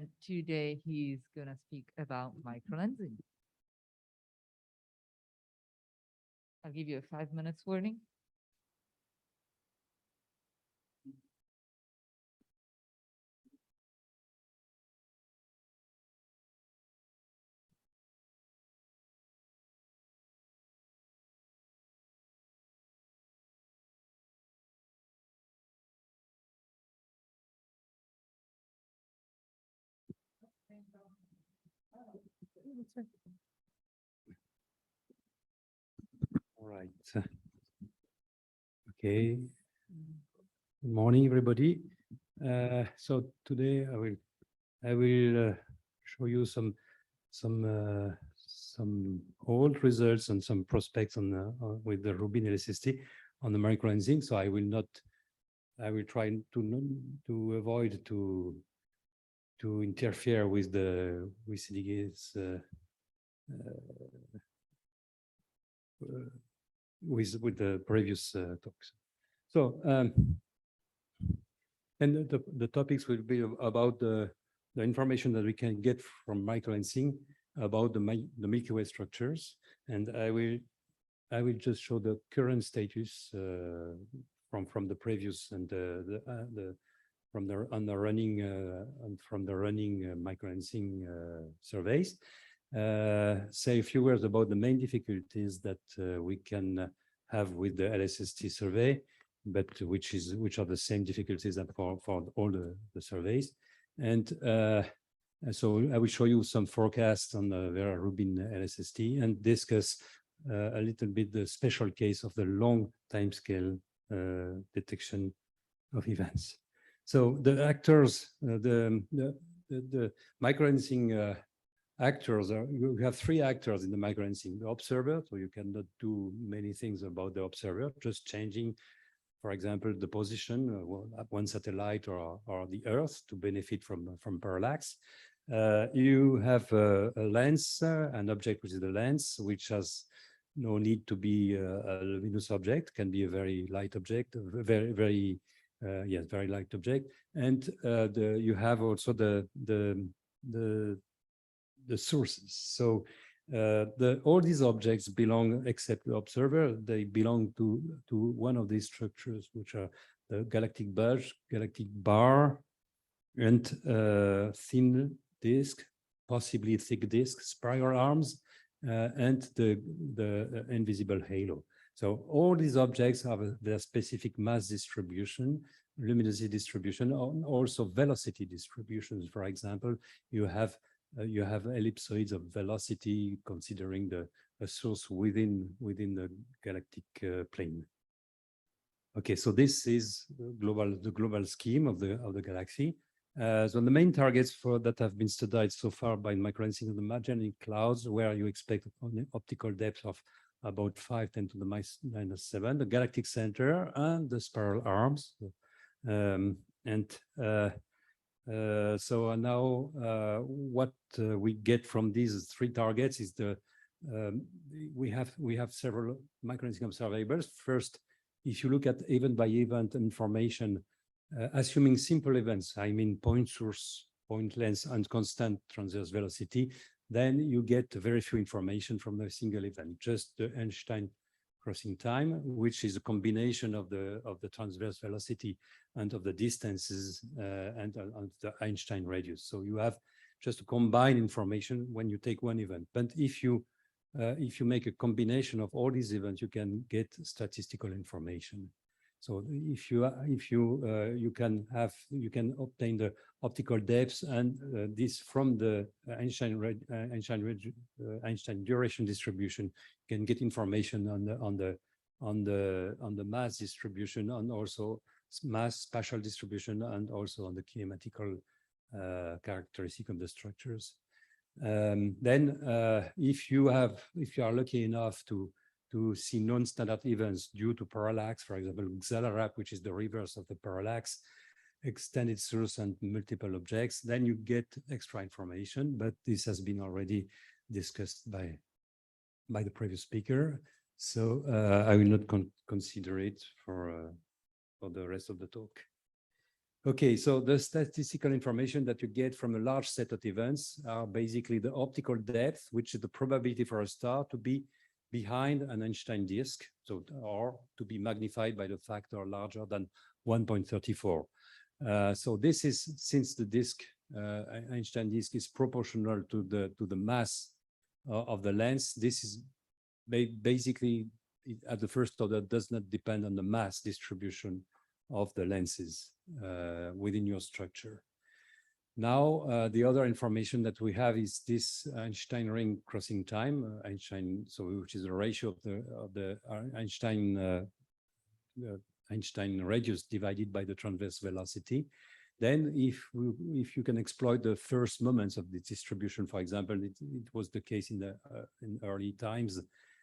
and today he's gonna speak about microlensing. I'll give you a 5 minutes warning. All right. Okay. Good morning, everybody. So today I will show you some old results and some prospects on with the Rubin LSST on the microlensing. So I will try to avoid to interfere with Sidiguet's with the previous talks. So and the topics will be about the information that we can get from microlensing about the Milky Way structures, and I will just show the current status from the previous and from the running microlensing surveys. Say a few words about the main difficulties that we can have with the LSST survey, but which are the same difficulties that for all the surveys. And so I will show you some forecasts on the Rubin LSST and discuss a little bit the special case of the long timescale detection of events. So the actors, the microlensing actors you have three actors in the microlensing: the observer, so you cannot do many things about the observer, just changing, for example, the position of one satellite or the Earth to benefit from parallax. You have a lens, an object which is the lens, which has no need to be a luminous object, can be a very light object, very light object, and you have also the sources. So all these objects belong, except the observer, they belong to one of these structures, which are the galactic bulge, galactic bar, and thin disk, possibly thick disk, spiral arms, and the invisible halo. So all these objects have their specific mass distribution, luminosity distribution, and also velocity distributions. For example, you have ellipsoids of velocity considering a source within the galactic plane. Okay, so this is the global scheme of the galaxy. So the main targets that have been studied so far by microlensing of the Magellanic Clouds, where you expect an optical depth of about 5 × 10⁻⁷, the galactic center, and the spiral arms. So now what we get from these three targets is we have several microlensing observables. First, if you look at event by event information, assuming simple events, I mean point source, point length, and constant transverse velocity, then you get very few information from a single event, just the Einstein crossing time, which is a combination of the transverse velocity and of the distances and the Einstein radius. So you have just to combine information when you take one event. But if you make a combination of all these events, you can get statistical information. So if you can obtain the optical depths and this from the Einstein duration distribution, you can get information on the mass distribution and also mass spatial distribution and also on the kinematical characteristic of the structures. Then if you are lucky enough to see non-standard events due to parallax, for example, Xalarap, which is the reverse of the parallax, extended source and multiple objects, then you get extra information, but this has been already discussed by the previous speaker. So I will not consider it for the rest of the talk. Okay, so the statistical information that you get from a large set of events are basically the optical depth, which is the probability for a star to be behind an Einstein disk, so or to be magnified by the factor larger than 1.34. So this is, since the disk, Einstein disk is proportional to the mass of the lens, this is basically at the first order does not depend on the mass distribution of the lenses within your structure. Now, the other information that we have is this Einstein ring crossing time, Einstein, so which is the ratio of the Einstein radius divided by the transverse velocity. Then, if you can exploit the first moments of the distribution, for example, it was the case in early times.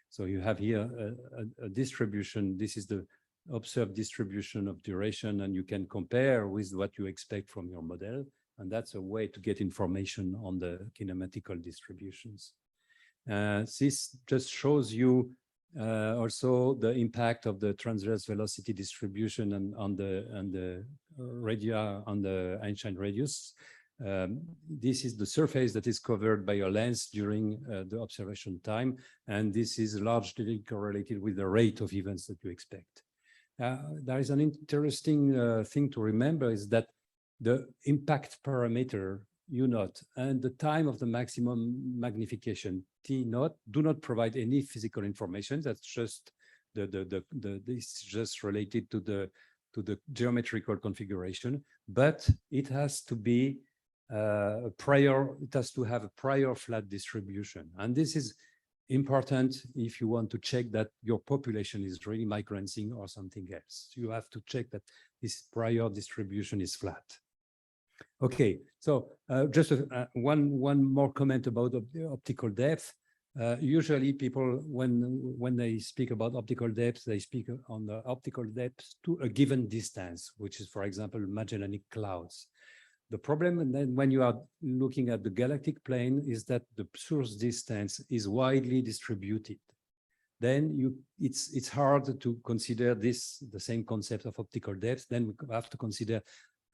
So you have here a distribution. This is the observed distribution of duration, and you can compare with what you expect from your model. And that's a way to get information on the kinematical distributions. This just shows you also the impact of the transverse velocity distribution and on the Einstein radius. This is the surface that is covered by your lens during the observation time, and this is largely correlated with the rate of events that you expect. There is an interesting thing to remember is that the impact parameter U0 and the time of the maximum magnification T0 do not provide any physical information. That's just this is just related to the geometrical configuration, but it has to be it has to have a prior flat distribution, and this is important if you want to check that your population is really microlensing or something else. You have to check that this prior distribution is flat. Okay, so just one more comment about the optical depth. Usually people, when they speak about optical depth, they speak on the optical depth to a given distance, which is, for example, Magellanic Clouds. The problem, and then when you are looking at the galactic plane, is that the source distance is widely distributed. Then it's hard to consider the same concept of optical depth. Then we have to consider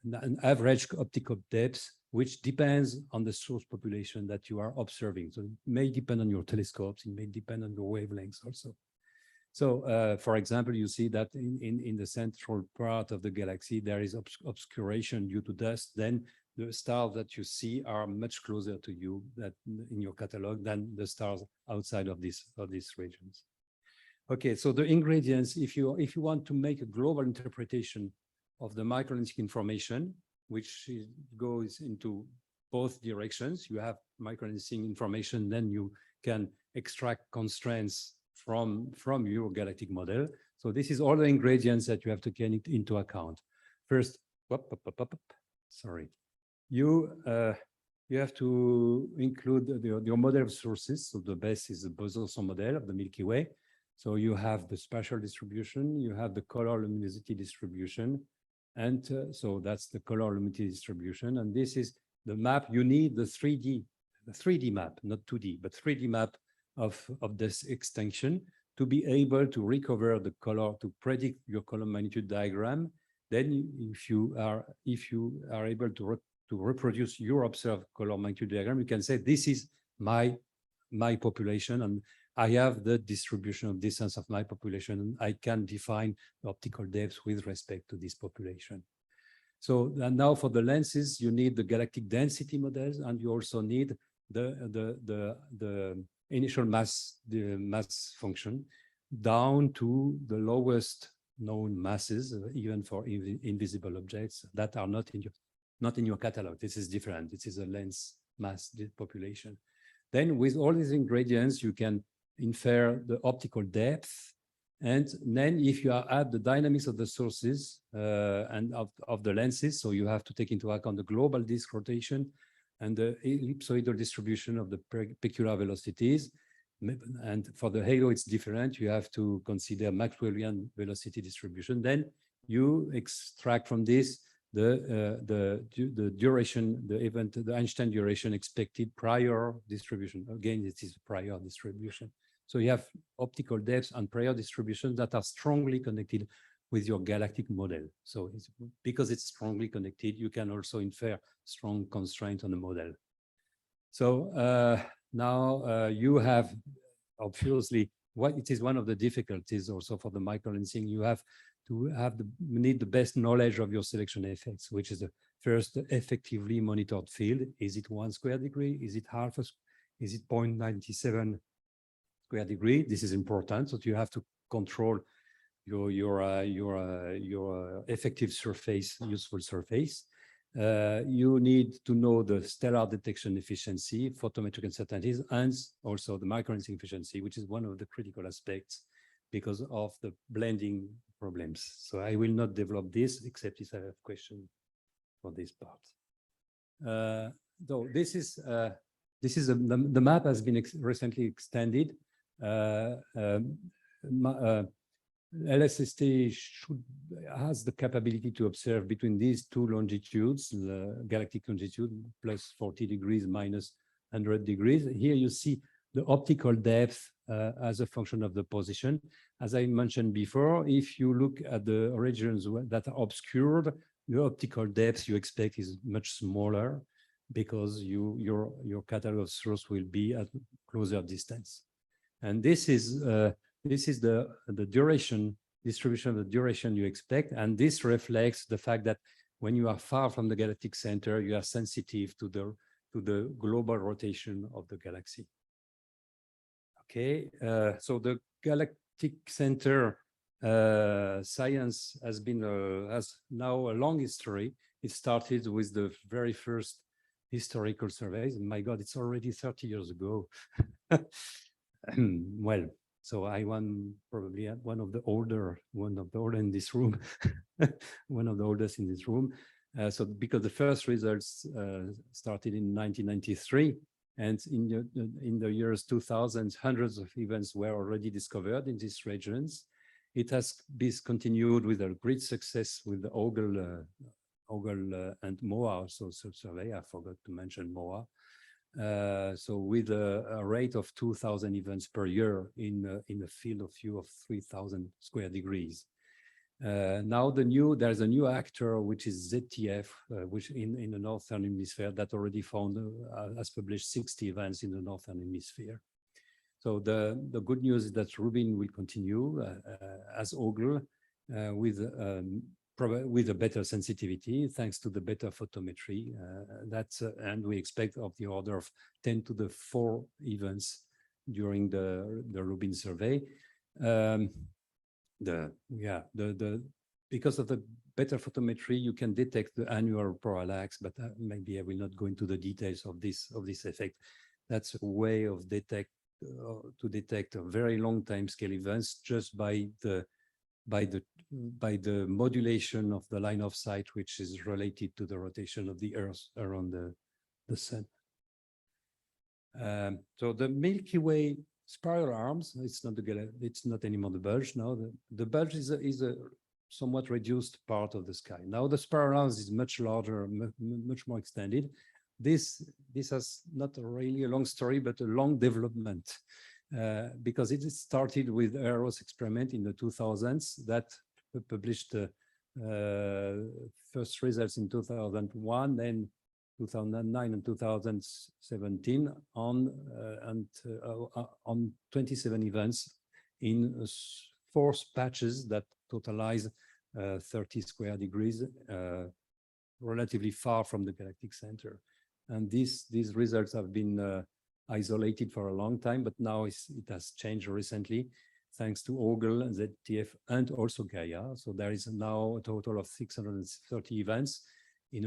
an average optical depth, which depends on the source population that you are observing. So it may depend on your telescopes, it may depend on your wavelengths also. So, for example, you see that in the central part of the galaxy, there is obscuration due to dust. Then the stars that you see are much closer to you in your catalog than the stars outside of these regions. Okay, so the ingredients, if you want to make a global interpretation of the microlensing information, which goes into both directions, you have microlensing information, then you can extract constraints from your galactic model. So this is all the ingredients that you have to take into account. First, sorry, you have to include your model of sources. So the best is the boson model of the Milky Way. So you have the spatial distribution, you have the color luminosity distribution, and so that's the color luminosity distribution. And this is the map. You need the 3D map, not 2D, but 3D map of this extension to be able to recover the color, to predict your color magnitude diagram. Then if you are able to reproduce your observed color magnitude diagram, you can say, this is my population, and I have the distribution of distance of my population, and I can define the optical depth with respect to this population. So and now for the lenses, you need the galactic density models, and you also need the initial mass, the mass function, down to the lowest known masses, even for invisible objects that are not in your catalog. This is different. This is a lens mass population. Then with all these ingredients, you can infer the optical depth. And then if you add the dynamics of the sources and of the lenses, so you have to take into account the global disk rotation and the ellipsoidal distribution of the peculiar velocities. And for the halo, it's different. You have to consider Maxwellian velocity distribution. Then you extract from this the duration, the Einstein duration expected prior distribution. Again, it is prior distribution. So you have optical depths and prior distribution that are strongly connected with your galactic model. So because it's strongly connected, you can also infer strong constraint on the model. So now you have, obviously, it is one of the difficulties also for the microlensing. You have to need the best knowledge of your selection effects, which is the first effectively monitored field. Is it 1 square degree? Is it half is it 0.97 square degree? This is important. So you have to control your effective surface, useful surface. You need to know the stellar detection efficiency, photometric uncertainties, and also the microlensing efficiency, which is one of the critical aspects because of the blending problems. So I will not develop this, except if I have question for this part. So this is the map has been recently extended. LSST has the capability to observe between these two longitudes, the galactic longitude plus 40 degrees minus 100 degrees. Here you see the optical depth as a function of the position. As I mentioned before, if you look at the regions that are obscured, the optical depth you expect is much smaller because your catalog of source will be at closer distance. And this is the duration, distribution of the duration you expect. And this reflects the fact that when you are far from the galactic center, you are sensitive to the global rotation of the galaxy. Okay, so the galactic center science has now a long history. It started with the very first historical surveys. My God, it's already 30 years ago. Well, so I am probably one of the older in this room, one of the oldest in this room. So because the first results started in 1993, and in the years 2000, hundreds of events were already discovered in these regions. It has been continued with a great success with the Ogle and MOA also survey. I forgot to mention MOA. So with a rate of 2,000 events per year in a field of view of 3,000 square degrees. Now there's a new actor, which is ZTF, which in the Northern Hemisphere that already has published 60 events in the Northern Hemisphere. So the good news is that Rubin will continue as Ogle with a better sensitivity thanks to the better photometry. And we expect of the order of 10 to the 4 events during the Rubin survey. Because of the better photometry, you can detect the annual parallax, but maybe I will not go into the details of this effect. That's a way of to detect a very long time scale events just by the modulation of the line of sight, which is related to the rotation of the Earth around the sun. So the Milky Way spiral arms, it's not anymore the bulge now. The bulge is a somewhat reduced part of the sky. Now the spiral arms is much larger, much more extended. This has not really a long story, but a long development. Because it started with Eros experiment in the 2000s that published first results in 2001, then 2009 and 2017 on 27 events in 4 patches that totalize 30 square degrees, relatively far from the galactic center. And these results have been isolated for a long time, but now it has changed recently, thanks to Ogle and ZTF and also Gaia. So there is now a total of 630 events in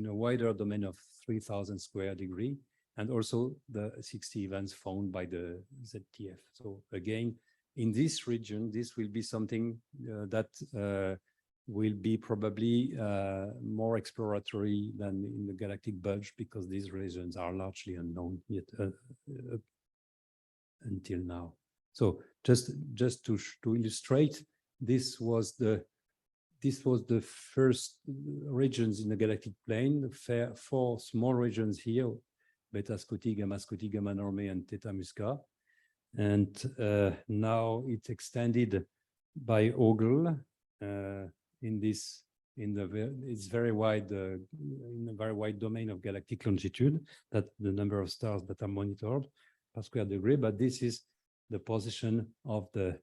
a wider domain of 3,000 square degree, and also the 60 events found by the ZTF. So again, in this region, this will be something that will be probably more exploratory than in the galactic bulge, because these regions are largely unknown yet until now. So just to illustrate, this was the first regions in the galactic plane, 4 small regions here, Beta Scuti, Gamma Normé, and Theta Musca. And now it's extended by Ogle in this it's very wide in a very wide domain of galactic longitude, that the number of stars that are monitored per square degree. But this is the position of the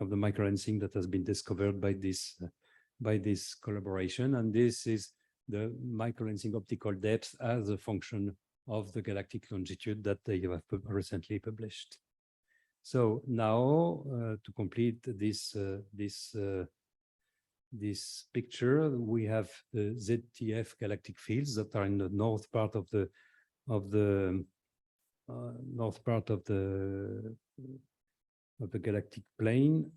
microlensing that has been discovered by this collaboration, and this is the microlensing optical depth as a function of the galactic longitude that they have recently published. So now to complete this picture, we have the ZTF galactic fields that are in the north part of the galactic plane,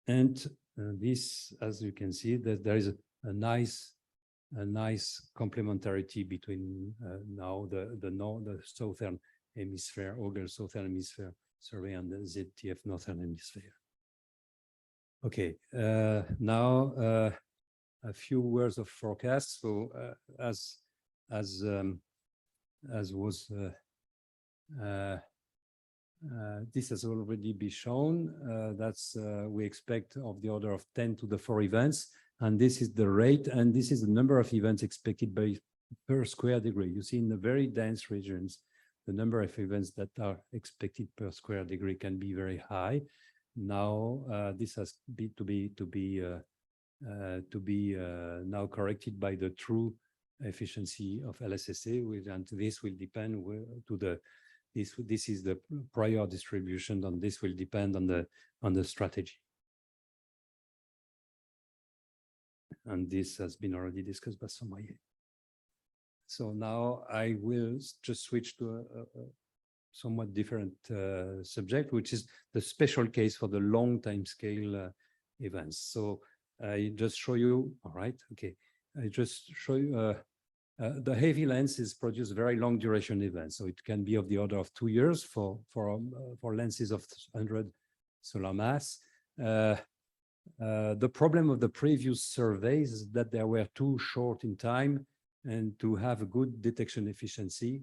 and this, as you can see, that there is a nice complementarity between now the southern hemisphere, Auger southern hemisphere survey, and the ZTF northern hemisphere. Okay, now a few words of forecast. So as was this has already been shown, that's we expect of the order of 10 to the 4 events, and this is the rate, and this is the number of events expected per square degree. You see in the very dense regions, the number of events that are expected per square degree can be very high. Now this has to be now corrected by the true efficiency of LSSA, and this will depend to the this is the prior distribution, and this will depend on the strategy. And this has been already discussed by somebody. So now I will just switch to a somewhat different subject, which is the special case for the long time scale events. So I just show you, all right, okay. I just show you the heavy lenses produce very long duration events. So it can be of the order of 2 years for lenses of 100 solar mass. The problem of the previous surveys is that they were too short in time and to have a good detection efficiency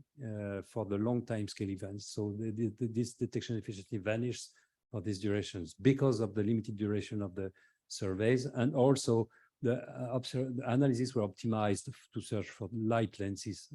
for the long time scale events. So this detection efficiency vanishes for these durations because of the limited duration of the surveys, and also the analyses were optimized to search for light lenses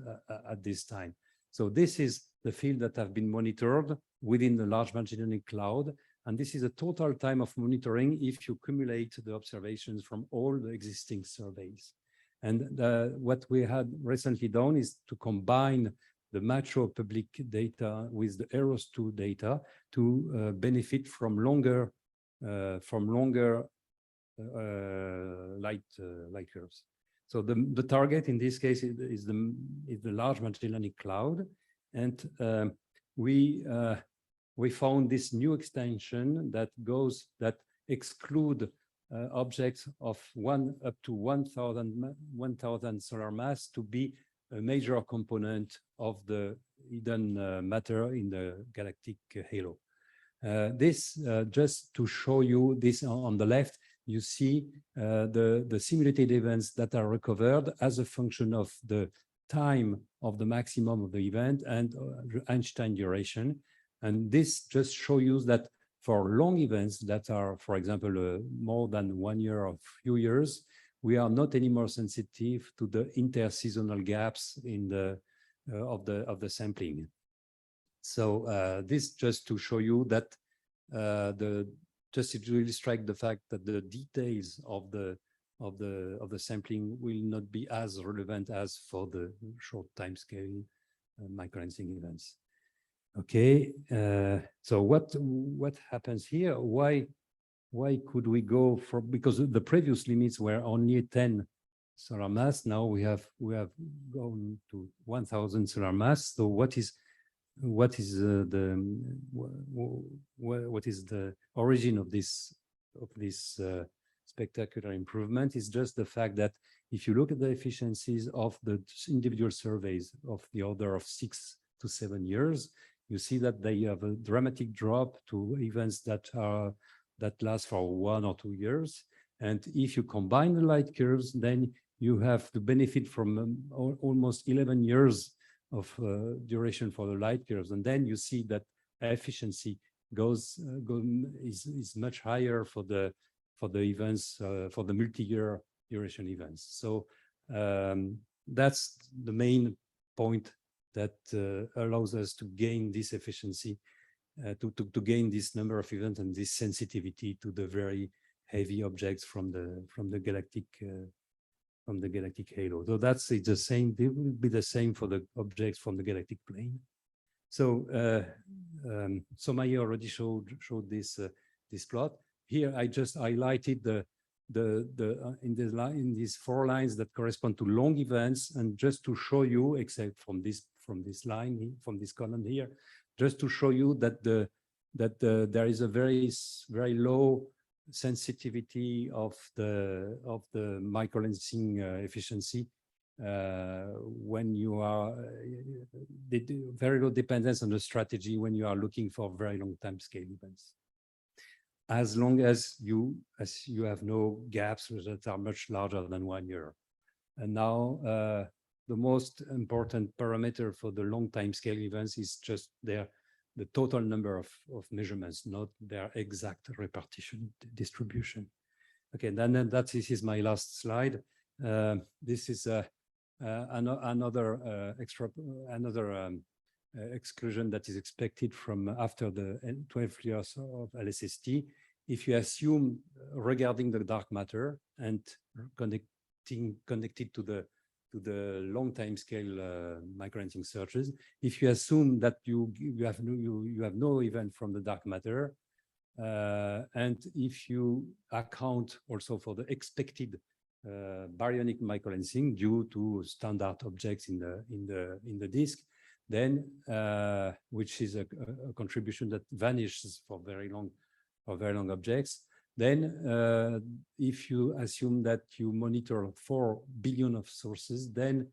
at this time. So this is the field that have been monitored within the Large Magellanic Cloud, and this is a total time of monitoring if you cumulate the observations from all the existing surveys. And what we had recently done is to combine the Metro public data with the EROS-2 data to benefit from longer light curves. So the target in this case is the Large Magellanic Cloud, and we found this new extension that exclude objects of up to 1,000 solar mass to be a major component of the hidden matter in the galactic halo. This just to show you this on the left, you see the simulated events that are recovered as a function of the time of the maximum of the event and Einstein duration. And this just shows you that for long events that are, for example, more than 1 year or few years, we are not anymore sensitive to the interseasonal gaps in of the sampling. So this just to show you that just to illustrate the fact that the details of the sampling will not be as relevant as for the short time scale microlensing events. Okay, so what happens here? Why could we go from, because the previous limits were only 10 solar mass. Now we have gone to 1,000 solar mass. So what is the origin of this spectacular improvement? Is just the fact that if you look at the efficiencies of the individual surveys of the order of 6 to 7 years, you see that they have a dramatic drop to events that last for 1 or 2 years. And if you combine the light curves, then you have to benefit from almost 11 years of duration for the light curves. And then you see that efficiency is much higher for the for the events, for the multi-year duration events. So that's the main point that allows us to gain this efficiency, to gain this number of events and this sensitivity to the very heavy objects from the galactic halo. So that's the same. It will be the same for the objects from the galactic plane. So Somaya already showed this this plot. Here I just highlighted in these 4 lines that correspond to long events, and just to show you, except from this line, from this column here, just to show you that there is a very low sensitivity of the microlensing efficiency when you are very low dependence on the strategy when you are looking for very long time scale events. As long as you have no gaps that are much larger than 1 year. And now the most important parameter for the long time scale events is just the total number of measurements, not their exact repartition distribution. Okay, then this is my last slide. This is another exclusion that is expected from after the 12 years of LSST. If you assume regarding the dark matter and connected to the long time scale microlensing searches, if you assume that you have no event from the dark matter, and if you account also for the expected baryonic microlensing due to standard objects in the disk, then which is a contribution that vanishes for very long objects. Then if you assume that you monitor 4 billion of sources, then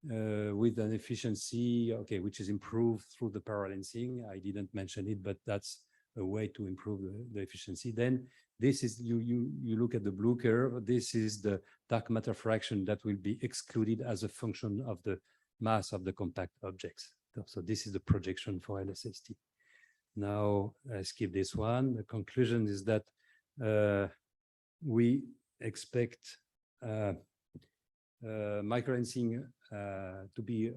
with an efficiency, okay, which is improved through the parallelsing. I didn't mention it, but that's a way to improve the efficiency. Then this is, you look at the blue curve, this is the dark matter fraction that will be excluded as a function of the mass of the compact objects. So this is the projection for LSST. Now I skip this one. The conclusion is that we expect microlensing to be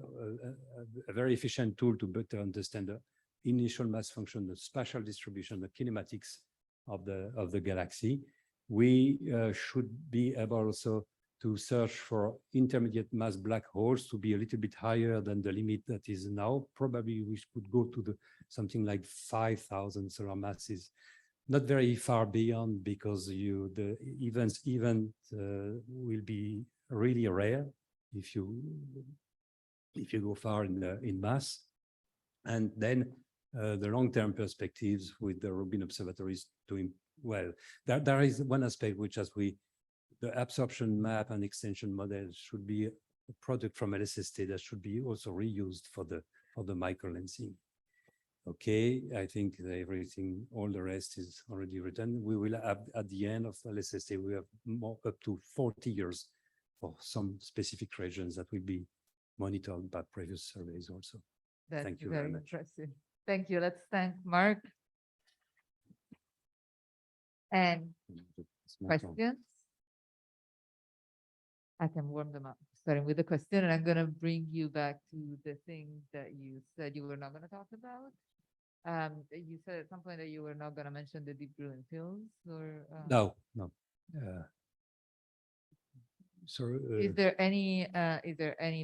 a very efficient tool to better understand the initial mass function, the spatial distribution, the kinematics of the galaxy. We should be able also to search for intermediate mass black holes to be a little bit higher than the limit that is now. Probably we could go to something like 5,000 solar masses, not very far beyond, because the event will be really rare if you go far in mass. And then the long-term perspectives with the Rubin observatories doing well. There is one aspect which, as the absorption map and extension model should be a product from LSST that should be also reused for the microlensing. Okay, I think everything, all the rest is already written. We will have at the end of LSST, we have up to 40 years for some specific regions that will be monitored by previous surveys also. That's Thank you very very much. interesting. Thank you. Let's thank Marc. And questions? I can warm them up, starting with the question, and I'm going to bring you back to the thing that you said you were not going to talk about. You said at some point that you were not going to mention the deep drilling fields, or No. So is there any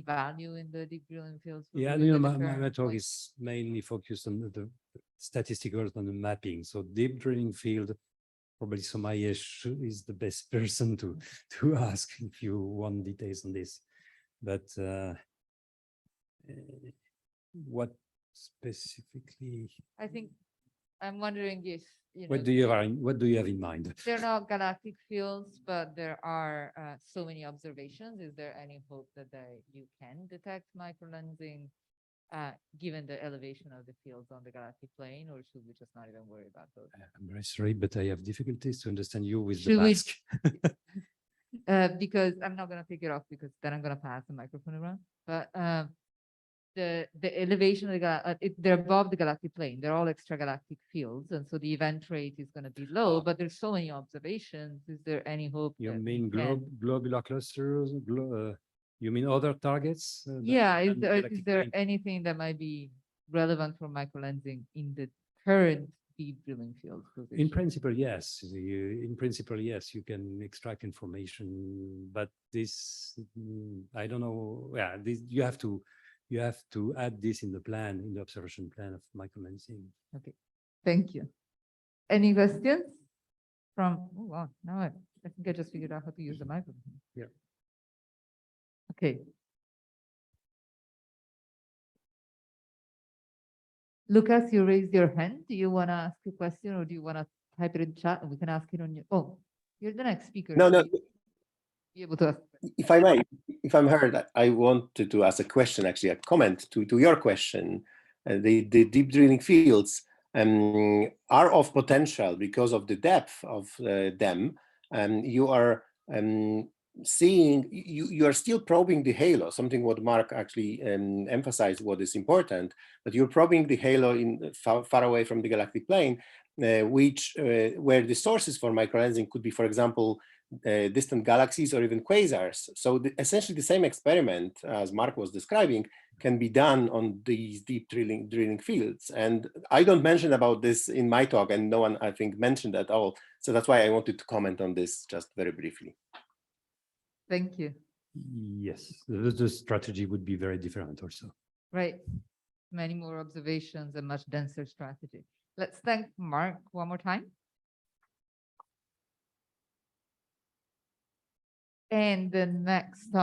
value in the deep drilling fields? yeah, my talk is mainly focused on the statistical, on the mapping. So deep drilling field, probably Somaya is the best person to ask if you want details on this. But what specifically? I think I'm wondering if what do you have in mind? They're not galactic fields, but there are so many observations. Is there any hope that you can detect microlensing given the elevation of the fields on the galactic plane, or should we just not even worry about those? I'm very sorry, but I have difficulties to understand you with Should the mask. Because I'm not going to take it off, because then I'm going to pass the microphone around. But the elevation of they're above the galactic plane. They're all extragalactic fields, and so the event rate is going to be low. But there's so many observations. Is there any hope? You that we mean can- globular clusters? You mean other targets? Yeah, is than there, is galactic there plane? anything that might be relevant for microlensing in the current deep drilling field? In principle, yes. In principle, yes, you can extract information, but this, I don't know. Yeah, this, you have to add this in the plan, in the observation plan of microlensing. Okay, thank you. Any questions from? Oh, wow, now I think I just figured out how to use the microphone. Yeah. Okay. Lucas, you raised your hand. Do you want to ask a question or do you want to type it in chat and we can ask it on your, oh, you're the next speaker. No, so no. you be able to ask. If I may, if I'm heard, I wanted to ask a question, actually a comment to your question. The deep drilling fields are of potential because of the depth of them. You are seeing, you are still probing the halo, something what Marc actually emphasized what is important, but you're probing the halo in far away from the galactic plane, where the sources for microlensing could be, for example, distant galaxies or even quasars. So essentially the same experiment as Marc was describing can be done on these deep drilling fields. And I don't mention about this in my talk, and no one I think mentioned at all. So that's why I wanted to comment on this just very briefly. Thank you. Yes, the strategy would be very different also. Right. Many more observations and much denser strategy. Let's thank Marc one more time. And the next